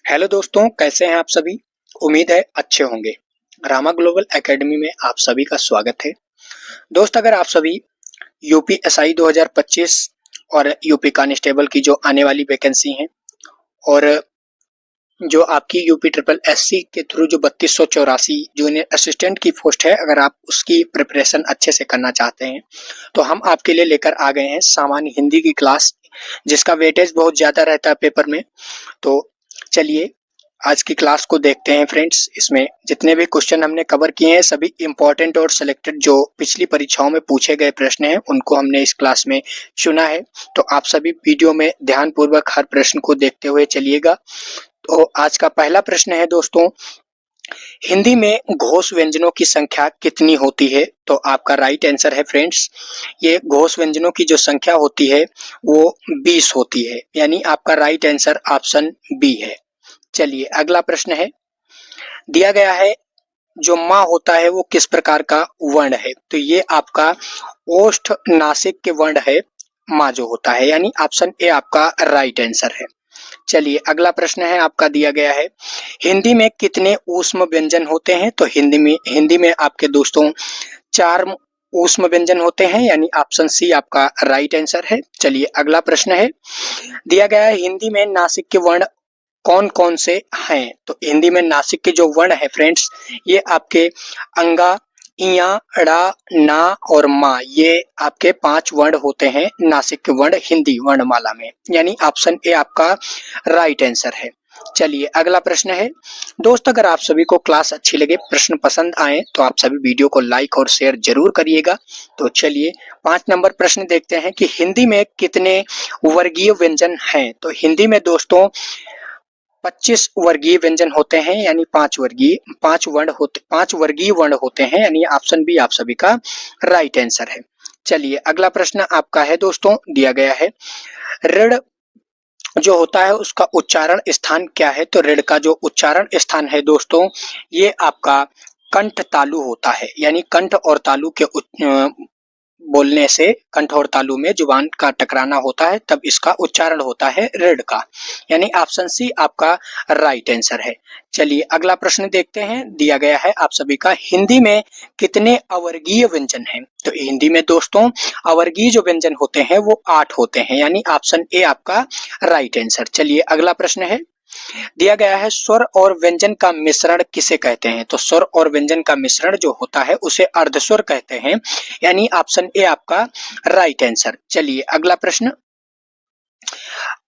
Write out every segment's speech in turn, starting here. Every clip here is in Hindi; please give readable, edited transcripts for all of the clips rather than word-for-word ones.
हेलो दोस्तों, कैसे हैं आप सभी। उम्मीद है अच्छे होंगे। रामा ग्लोबल एकेडमी में आप सभी का स्वागत है। दोस्त, अगर आप सभी यूपीएसआई 2025 और यूपी कांस्टेबल की जो आने वाली वैकेंसी हैं और जो आपकी यूपी ट्रिपल एससी के थ्रू जो 3284 जूनियर असिस्टेंट की पोस्ट है, अगर आप उसकी प्रिपरेशन अच्छे से करना चाहते हैं तो हम आपके लिए लेकर आ गए हैं सामान्य हिंदी की क्लास, जिसका वेटेज बहुत ज्यादा रहता है पेपर में। तो चलिए आज की क्लास को देखते हैं फ्रेंड्स। इसमें जितने भी क्वेश्चन हमने कवर किए हैं सभी इंपॉर्टेंट और सिलेक्टेड जो पिछली परीक्षाओं में पूछे गए प्रश्न हैं उनको हमने इस क्लास में चुना है। तो आप सभी वीडियो में ध्यानपूर्वक हर प्रश्न को देखते हुए चलिएगा। तो आज का पहला प्रश्न है दोस्तों, हिंदी में घोष व्यंजनों की संख्या कितनी होती है। तो आपका राइट आंसर है फ्रेंड्स, ये घोष व्यंजनों की जो संख्या होती है वो 20 होती है, यानी आपका राइट आंसर ऑप्शन बी है। चलिए अगला प्रश्न है, दिया गया है जो माँ होता है वो किस प्रकार का वर्ण है। तो ये आपका ओष्ठ नासिक के वर्ण है माँ जो होता है, यानी ऑप्शन ए आपका राइट आंसर है। चलिए अगला प्रश्न है आपका, दिया गया है हिंदी में कितने ऊष्म व्यंजन होते हैं। तो हिंदी में आपके दोस्तों 4 ऊष्म व्यंजन होते हैं, यानी ऑप्शन सी आपका राइट आंसर है। चलिए अगला प्रश्न है, दिया गया है हिंदी में नासिक के वर्ण कौन कौन से हैं। तो हिंदी में नासिक के जो वर्ण है फ्रेंड्स, ये आपके अंगा, इया, ड़ा, ना और मा, ये आपके 5 वर्ण होते हैं नासिक के वर्ण हिंदी वर्णमाला में, यानी ऑप्शन ए आपका राइट आंसर है। चलिए अगला प्रश्न है दोस्त, अगर आप सभी को क्लास अच्छी लगे, प्रश्न पसंद आए तो आप सभी वीडियो को लाइक और शेयर जरूर करिएगा। तो चलिए 5 नंबर प्रश्न देखते हैं कि हिंदी में कितने वर्गीय व्यंजन हैं। तो हिंदी में दोस्तों 25 वर्गीय व्यंजन होते हैं, यानी 5 वर्गीय वर्ण होते हैं, यानी ऑप्शन बी आप सभी का राइट आंसर है। चलिए अगला प्रश्न आपका है दोस्तों, दिया गया है ऋण जो होता है उसका उच्चारण स्थान क्या है। तो ऋण का जो उच्चारण स्थान है दोस्तों, ये आपका कंठ तालु होता है, यानी कंठ और तालु के बोलने से कंठ और तालु में जुबान का टकराना होता है, तब इसका उच्चारण होता है ऋण का, यानी ऑप्शन सी आपका राइट आंसर है। चलिए अगला प्रश्न देखते हैं, दिया गया है आप सभी का हिंदी में कितने अवर्गीय व्यंजन हैं। तो हिंदी में दोस्तों अवर्गीय जो व्यंजन होते हैं वो 8 होते हैं, यानी ऑप्शन ए आपका राइट आंसर। चलिए अगला प्रश्न है, दिया गया है स्वर और व्यंजन का मिश्रण किसे कहते हैं। तो स्वर और व्यंजन का मिश्रण जो होता है उसे अर्धस्वर कहते हैं, यानी ऑप्शन ए आपका राइट आंसर। चलिए अगला प्रश्न,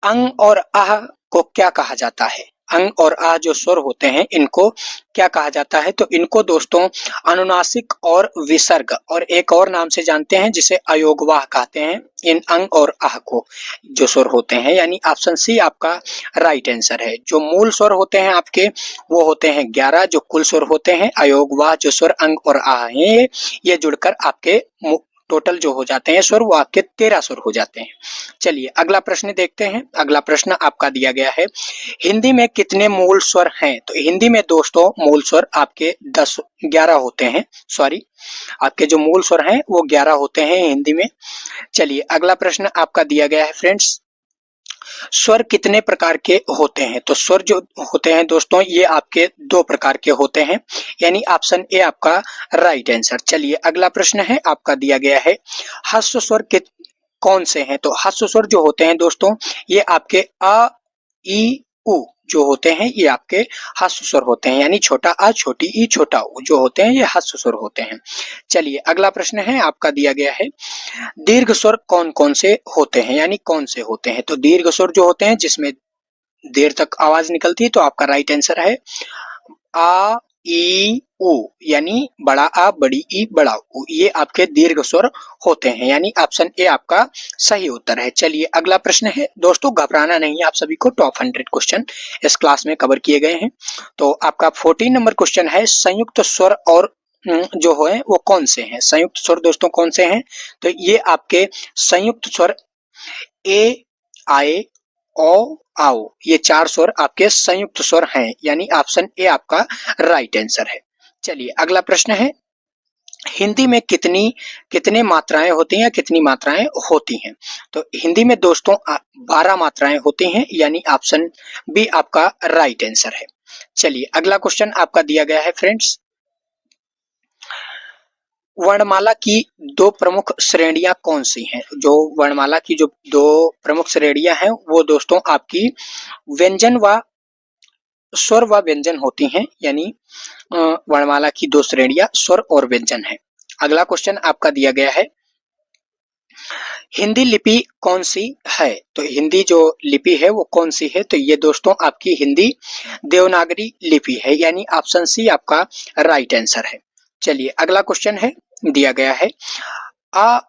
अंग और आह को क्या कहा जाता है। अंग और आह जो स्वर होते हैं इनको क्या कहा जाता है। तो इनको दोस्तों अनुनासिक और विसर्ग और एक और नाम से जानते हैं जिसे अयोगवाह कहते हैं, इन अंग और आह को जो स्वर होते हैं, यानी ऑप्शन सी आपका राइट आंसर है। जो मूल स्वर होते हैं आपके वो होते हैं 11, जो कुल स्वर होते हैं अयोगवाह जो स्वर अंग और आह हैं ये जुड़कर आपके टोटल जो हो जाते हैं स्वर वो आपके 13 स्वर हो जाते हैं। चलिए अगला प्रश्न देखते हैं, अगला प्रश्न आपका दिया गया है हिंदी में कितने मूल स्वर हैं। तो हिंदी में दोस्तों मूल स्वर आपके 11 होते हैं, सॉरी आपके जो मूल स्वर हैं वो 11 होते हैं हिंदी में। चलिए अगला प्रश्न आपका दिया गया है फ्रेंड्स, स्वर कितने प्रकार के होते हैं। तो स्वर जो होते हैं दोस्तों ये आपके 2 प्रकार के होते हैं, यानी ऑप्शन ए आपका राइट आंसर। चलिए अगला प्रश्न है आपका, दिया गया है ह्रस्व स्वर के कौन से हैं। तो ह्रस्व स्वर जो होते हैं दोस्तों ये आपके अ, ई, उ जो होते हैं ये आपके ह्रस्व स्वर होते हैं, यानी छोटा आ, छोटी ई, छोटा उ जो होते हैं ये ह्रस्व स्वर होते हैं। चलिए अगला प्रश्न है आपका, दिया गया है दीर्घ स्वर कौन कौन से होते हैं, यानी कौन से होते हैं। तो दीर्घ स्वर जो होते हैं जिसमें देर तक आवाज निकलती है, तो आपका राइट आंसर है आ, ई, उ, यानी बड़ा आ, बड़ी ई, बड़ा उ, ये आपके दीर्घ स्वर होते हैं, यानी ऑप्शन ए आपका सही उत्तर है। चलिए अगला प्रश्न है दोस्तों, घबराना नहीं है, आप सभी को टॉप 100 क्वेश्चन इस क्लास में कवर किए गए हैं। तो आपका 14 नंबर क्वेश्चन है संयुक्त स्वर और जो है वो कौन से हैं। संयुक्त स्वर दोस्तों कौन से हैं। तो ये आपके संयुक्त स्वर ए, आए, ओ, आओ, ये 4 स्वर आपके संयुक्त स्वर हैं, यानी ऑप्शन ए आपका राइट आंसर है। चलिए अगला प्रश्न है, हिंदी में कितनी कितने मात्राएं होती हैं या कितनी मात्राएं होती हैं? तो हिंदी में दोस्तों 12 मात्राएं होती हैं, यानी ऑप्शन बी आपका राइट आंसर है। चलिए अगला क्वेश्चन आपका दिया गया है फ्रेंड्स, वर्णमाला की दो प्रमुख श्रेणियां कौन सी हैं? जो वर्णमाला की जो दो प्रमुख श्रेणियां हैं वो दोस्तों आपकी व्यंजन व स्वर व व्यंजन होती हैं, यानी वर्णमाला की दो श्रेणियां स्वर और व्यंजन है। अगला क्वेश्चन आपका दिया गया है, हिंदी लिपि कौन सी है? तो हिंदी जो लिपि है वो कौन सी है? तो ये दोस्तों आपकी हिंदी देवनागरी लिपि है, यानी ऑप्शन सी आपका राइट आंसर है। चलिए अगला क्वेश्चन है, दिया गया है, आ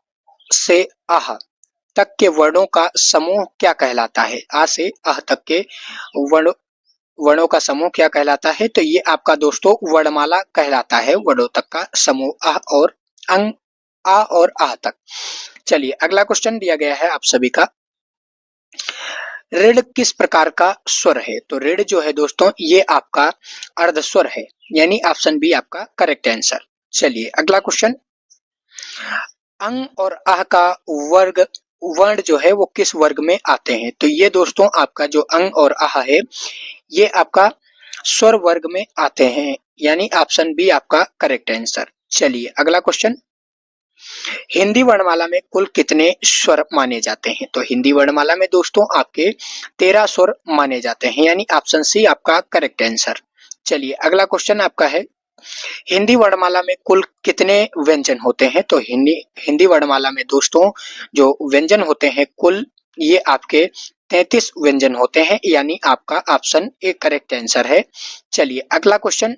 से आह तक के वर्णों का समूह क्या कहलाता है? आ से आह तक के वर्ण वर्णों का समूह क्या कहलाता है? तो ये आपका दोस्तों वर्णमाला कहलाता है, वर्णों तक का समूह आह और अंग आ और आह तक। चलिए अगला क्वेश्चन दिया गया है आप सभी का, ऋण किस प्रकार का स्वर है? तो ऋण जो है दोस्तों ये आपका अर्धस्वर है, यानी ऑप्शन बी आपका करेक्ट आंसर। चलिए अगला क्वेश्चन, अंग और आह का वर्ग वर्ण जो है वो किस वर्ग में आते हैं? तो ये दोस्तों आपका जो अंग और आह है ये आपका स्वर वर्ग में आते हैं, यानी ऑप्शन बी आपका करेक्ट आंसर। चलिए अगला क्वेश्चन, हिंदी वर्णमाला में कुल कितने स्वर माने जाते हैं? तो हिंदी वर्णमाला में दोस्तों आपके 13 स्वर माने जाते हैं, यानी ऑप्शन सी आपका करेक्ट आंसर। चलिए अगला क्वेश्चन आपका है, हिंदी वर्णमाला में कुल कितने व्यंजन होते हैं? तो हिंदी वर्णमाला में दोस्तों जो व्यंजन होते हैं कुल ये आपके 33 व्यंजन होते हैं, यानी आपका ऑप्शन ए करेक्ट आंसर है। चलिए अगला क्वेश्चन,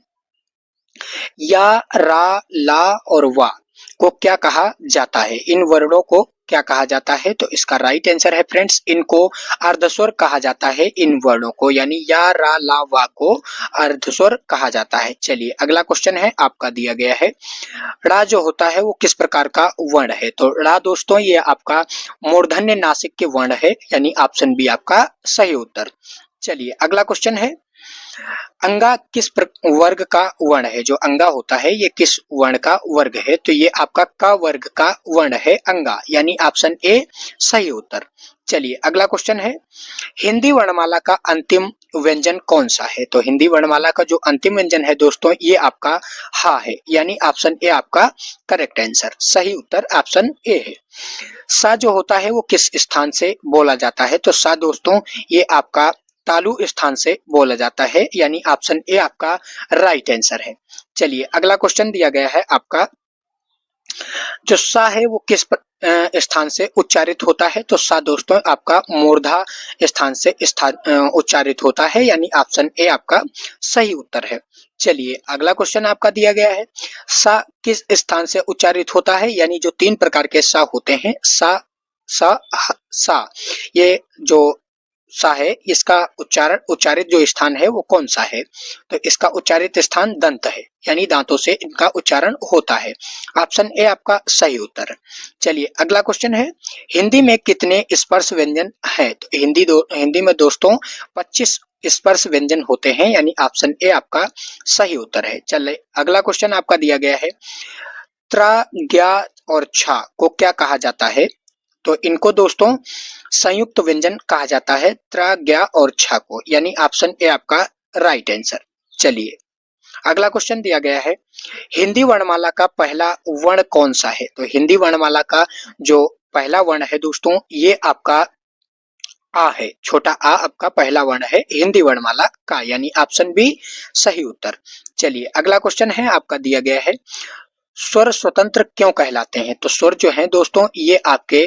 या, रा, ला और वा को क्या कहा जाता है? इन वर्णों को क्या कहा जाता है? तो इसका राइट आंसर है फ्रेंड्स, इनको अर्धस्वर कहा जाता है, इन वर्णों को, यानी या, रा, ला, वा को अर्धस्वर कहा जाता है। चलिए अगला क्वेश्चन है आपका दिया गया है, ड़ा जो होता है वो किस प्रकार का वर्ण है? तो ड़ा दोस्तों ये आपका मूर्धन्य नासिक के वर्ण है, यानी ऑप्शन बी आपका सही उत्तर। चलिए अगला क्वेश्चन है, अंगा किस वर्ग का वर्ण है? जो अंगा होता है ये किस वर्ण का वर्ग है? तो ये आपका क वर्ग का वर्ण है अंगा, यानी ऑप्शन ए सही उत्तर। चलिए अगला क्वेश्चन है, हिंदी वर्णमाला का अंतिम व्यंजन कौन सा है? तो हिंदी वर्णमाला का जो अंतिम व्यंजन है दोस्तों ये आपका हा है, यानी ऑप्शन ए आपका करेक्ट आंसर। सही उत्तर ऑप्शन ए है। सा जो होता है वो किस स्थान से बोला जाता है? तो सा दोस्तों ये आपका तालु स्थान से बोला जाता है, यानी ऑप्शन ए आपका राइट आंसर है। चलिए अगला क्वेश्चन दिया गया है आपका, जो सा है वो किस स्थान से उच्चारित होता है? तो सा दोस्तों आपका मूर्धा स्थान से उच्चारित होता है, यानी ऑप्शन ए आपका सही उत्तर है। चलिए अगला क्वेश्चन आपका दिया गया है, सा किस स्थान से उच्चारित होता है? यानी जो 3 प्रकार के सा होते हैं, सा, सा, सा, ये जो सा है इसका उच्चारित जो स्थान है वो कौन सा है? तो इसका उच्चारित स्थान दंत है, यानी दांतों से इनका उच्चारण होता है। ऑप्शन ए आपका सही उत्तर। चलिए अगला क्वेश्चन है, हिंदी में कितने स्पर्श व्यंजन है? तो हिंदी में दोस्तों 25 स्पर्श व्यंजन होते हैं, यानी ऑप्शन ए आपका सही उत्तर है। चलिए अगला क्वेश्चन आपका दिया गया है, त्रा, ज्ञा और छा को क्या कहा जाता है? तो इनको दोस्तों संयुक्त व्यंजन कहा जाता है, त्रा, ज्ञा और छा को, यानी ऑप्शन ए आपका राइट आंसर। चलिए अगला क्वेश्चन दिया गया है, हिंदी वर्णमाला का पहला वर्ण कौन सा है? तो हिंदी वर्णमाला का जो पहला वर्ण है दोस्तों ये आपका आ है, छोटा आ आपका पहला वर्ण है हिंदी वर्णमाला का, यानी ऑप्शन बी सही उत्तर। चलिए अगला क्वेश्चन है आपका दिया गया है, स्वर स्वतंत्र क्यों कहलाते हैं? तो स्वर जो है दोस्तों ये आपके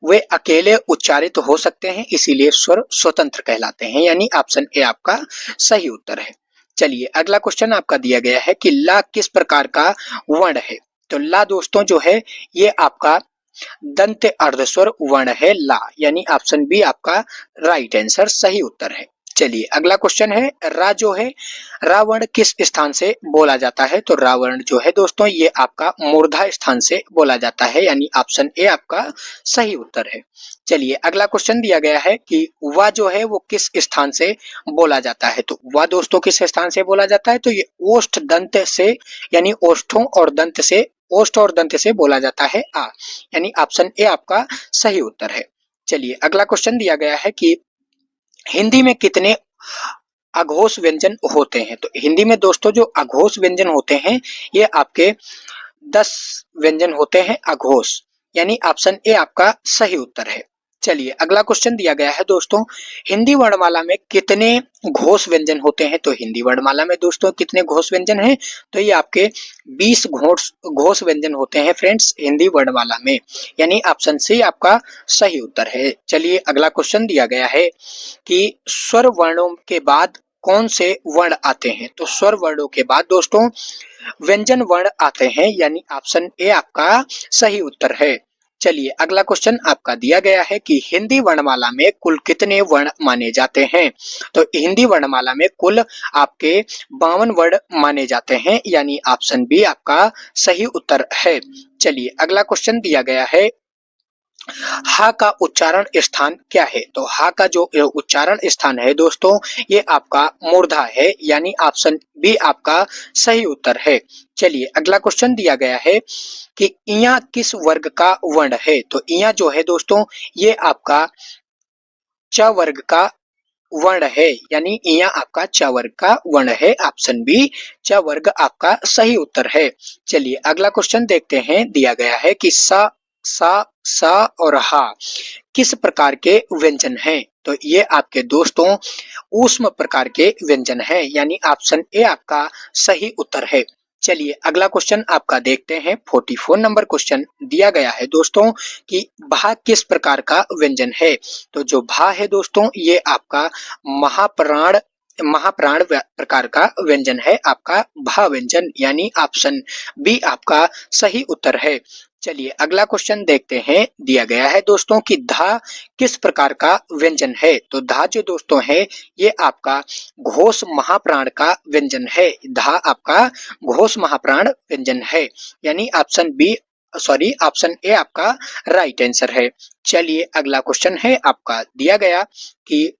वे अकेले उच्चारित हो सकते हैं, इसीलिए स्वर स्वतंत्र कहलाते हैं, यानी ऑप्शन ए आपका सही उत्तर है। चलिए अगला क्वेश्चन आपका दिया गया है कि ला किस प्रकार का वर्ण है? तो ला दोस्तों जो है ये आपका दंत अर्धस्वर वर्ण है ला, यानी ऑप्शन बी आपका राइट आंसर सही उत्तर है। चलिए अगला क्वेश्चन है, रा जो है रावण किस स्थान से बोला जाता है? तो रावण जो है दोस्तों ये आपका मूर्धा स्थान से बोला जाता है, यानी ऑप्शन ए आपका सही उत्तर है। चलिए अगला क्वेश्चन दिया गया है कि वा जो है वो किस स्थान से बोला जाता है? तो वा दोस्तों किस स्थान से बोला जाता है? तो ये ओष्ठ दंत से, यानी ओष्ठों और दंत से ओष्ठ और दंत से बोला जाता है आ, यानी ऑप्शन ए आपका सही उत्तर है। चलिए अगला क्वेश्चन दिया गया है कि हिंदी में कितने अघोष व्यंजन होते हैं। तो हिंदी में दोस्तों जो अघोष व्यंजन होते हैं ये आपके 10 व्यंजन होते हैं अघोष, यानी ऑप्शन ए आपका सही उत्तर है। चलिए अगला क्वेश्चन दिया गया है दोस्तों, हिंदी वर्णमाला में कितने घोष व्यंजन होते हैं। तो हिंदी वर्णमाला में दोस्तों कितने घोष व्यंजन हैं, तो ये आपके 20 घोष व्यंजन होते हैं फ्रेंड्स हिंदी वर्णमाला में, यानी ऑप्शन सी आपका सही उत्तर है। चलिए अगला क्वेश्चन दिया गया है कि स्वर वर्णों के बाद कौन से वर्ण आते हैं। तो स्वर वर्णों के बाद दोस्तों व्यंजन वर्ण आते हैं, यानी ऑप्शन ए आपका सही उत्तर है। चलिए अगला क्वेश्चन आपका दिया गया है कि हिंदी वर्णमाला में कुल कितने वर्ण माने जाते हैं। तो हिंदी वर्णमाला में कुल आपके 52 वर्ण माने जाते हैं, यानी ऑप्शन बी आपका सही उत्तर है। चलिए अगला क्वेश्चन दिया गया है, हा का उच्चारण स्थान क्या है। तो हा का जो उच्चारण स्थान है दोस्तों ये आपका मूर्धा है, यानी ऑप्शन बी आपका सही उत्तर है। चलिए अगला क्वेश्चन दिया गया है कि इया किस वर्ग का वर्ण है। तो इया जो है दोस्तों ये आपका च वर्ग का वर्ण है, यानी इया आपका च वर्ग का वर्ण है, ऑप्शन बी च वर्ग आपका सही उत्तर है। चलिए अगला क्वेश्चन देखते हैं, दिया गया है कि सा सा और हा किस प्रकार के व्यंजन हैं। तो ये आपके दोस्तों ऊष्म प्रकार के व्यंजन हैं, यानी ऑप्शन ए आपका सही उत्तर है। चलिए अगला क्वेश्चन आपका देखते हैं, 44 नंबर क्वेश्चन दिया गया है दोस्तों कि भा किस प्रकार का व्यंजन है। तो जो भा है दोस्तों ये आपका महाप्राण प्रकार का व्यंजन है, आपका भा व्यंजन, यानी ऑप्शन बी आपका सही उत्तर है। चलिए अगला क्वेश्चन देखते हैं, दिया गया है दोस्तों कि धा किस प्रकार का व्यंजन है। तो धा जो दोस्तों है ये आपका घोष महाप्राण का व्यंजन है, धा आपका घोष महाप्राण व्यंजन है, यानी ऑप्शन ए आपका राइट आंसर है। चलिए अगला क्वेश्चन है आपका दिया गया कि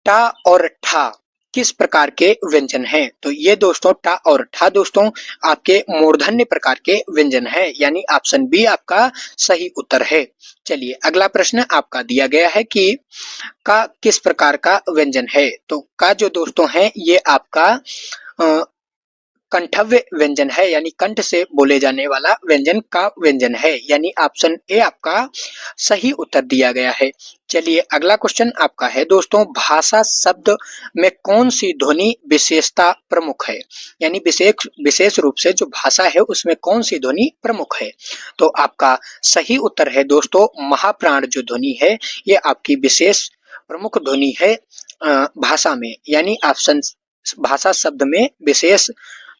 टा और ठा किस प्रकार के व्यंजन हैं। तो ये दोस्तों टा और ठा दोस्तों आपके मूर्धन्य प्रकार के व्यंजन है, यानी ऑप्शन बी आपका सही उत्तर है। चलिए अगला प्रश्न आपका दिया गया है कि का किस प्रकार का व्यंजन है। तो का जो दोस्तों है ये आपका कंठव्य व्यंजन है, यानी कंठ से बोले जाने वाला व्यंजन का व्यंजन है, यानी ऑप्शन ए आपका सही उत्तर दिया गया है। चलिए अगला क्वेश्चन आपका है दोस्तों, भाषा शब्द में कौन सी ध्वनि विशेषता प्रमुख है, यानी विशेष रूप से जो भाषा है उसमें कौन सी ध्वनि प्रमुख है। तो आपका सही उत्तर है दोस्तों महाप्राण जो ध्वनि है ये आपकी विशेष प्रमुख ध्वनि है भाषा में, यानी ऑप्शन भाषा शब्द में विशेष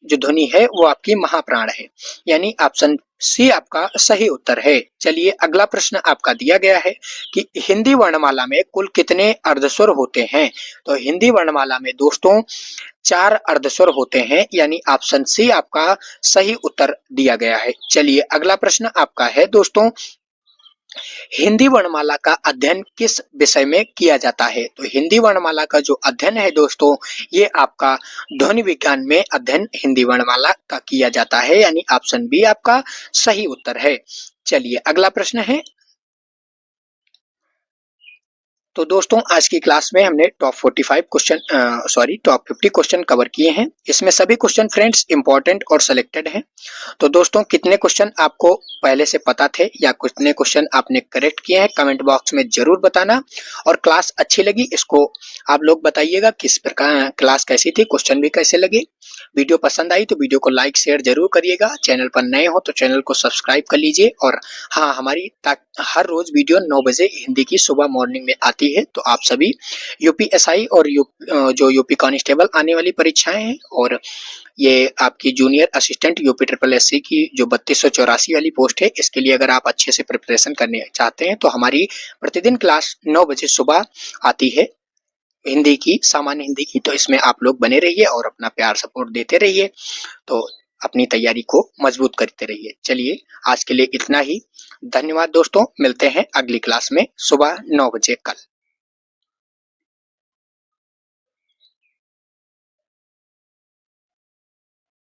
जो ध्वनि है वो आपकी महाप्राण है, यानी ऑप्शन सी आपका सही उत्तर है। चलिए अगला प्रश्न आपका दिया गया है कि हिंदी वर्णमाला में कुल कितने अर्धस्वर होते हैं। तो हिंदी वर्णमाला में दोस्तों 4 अर्धस्वर होते हैं, यानी ऑप्शन सी आपका सही उत्तर दिया गया है। चलिए अगला प्रश्न आपका है दोस्तों, हिंदी वर्णमाला का अध्ययन किस विषय में किया जाता है। तो हिंदी वर्णमाला का जो अध्ययन है दोस्तों ये आपका ध्वनि विज्ञान में अध्ययन हिंदी वर्णमाला का किया जाता है, यानी ऑप्शन बी आपका सही उत्तर है। चलिए अगला प्रश्न है, तो दोस्तों आज की क्लास में हमने टॉप 50 क्वेश्चन कवर किए हैं। इसमें सभी क्वेश्चन फ्रेंड्स इंपॉर्टेंट और सिलेक्टेड हैं। तो दोस्तों कितने क्वेश्चन आपको पहले से पता थे या कितने क्वेश्चन आपने करेक्ट किए हैं कमेंट बॉक्स में जरूर बताना। और क्लास अच्छी लगी इसको आप लोग बताइएगा किस प्रकार क्लास कैसी थी, क्वेश्चन भी कैसे लगे। वीडियो पसंद आई तो वीडियो को लाइक शेयर जरूर करिएगा। चैनल पर नए हो तो चैनल को सब्सक्राइब कर लीजिए। और हाँ, हमारी हर रोज वीडियो 9 बजे हिंदी की सुबह मॉर्निंग में आती है। तो आप सभी यूपीएसआई और जो यूपी कांस्टेबल आने वाली परीक्षाएं हैं और ये आपकी junior assistant UP triple SC की जो 3284 वाली पोस्ट है, इसके लिए अगर आप अच्छे से प्रिपरेशन करने चाहते हैं तो हमारी प्रतिदिन क्लास 9 बजे सुबह आती है हिंदी की, सामान्य हिंदी की। तो इसमें आप लोग बने रहिए और अपना प्यार सपोर्ट देते रहिए, तो अपनी तैयारी को मजबूत करते रहिए। चलिए आज के लिए इतना ही, धन्यवाद दोस्तों, मिलते हैं अगली क्लास में सुबह 9 बजे कल।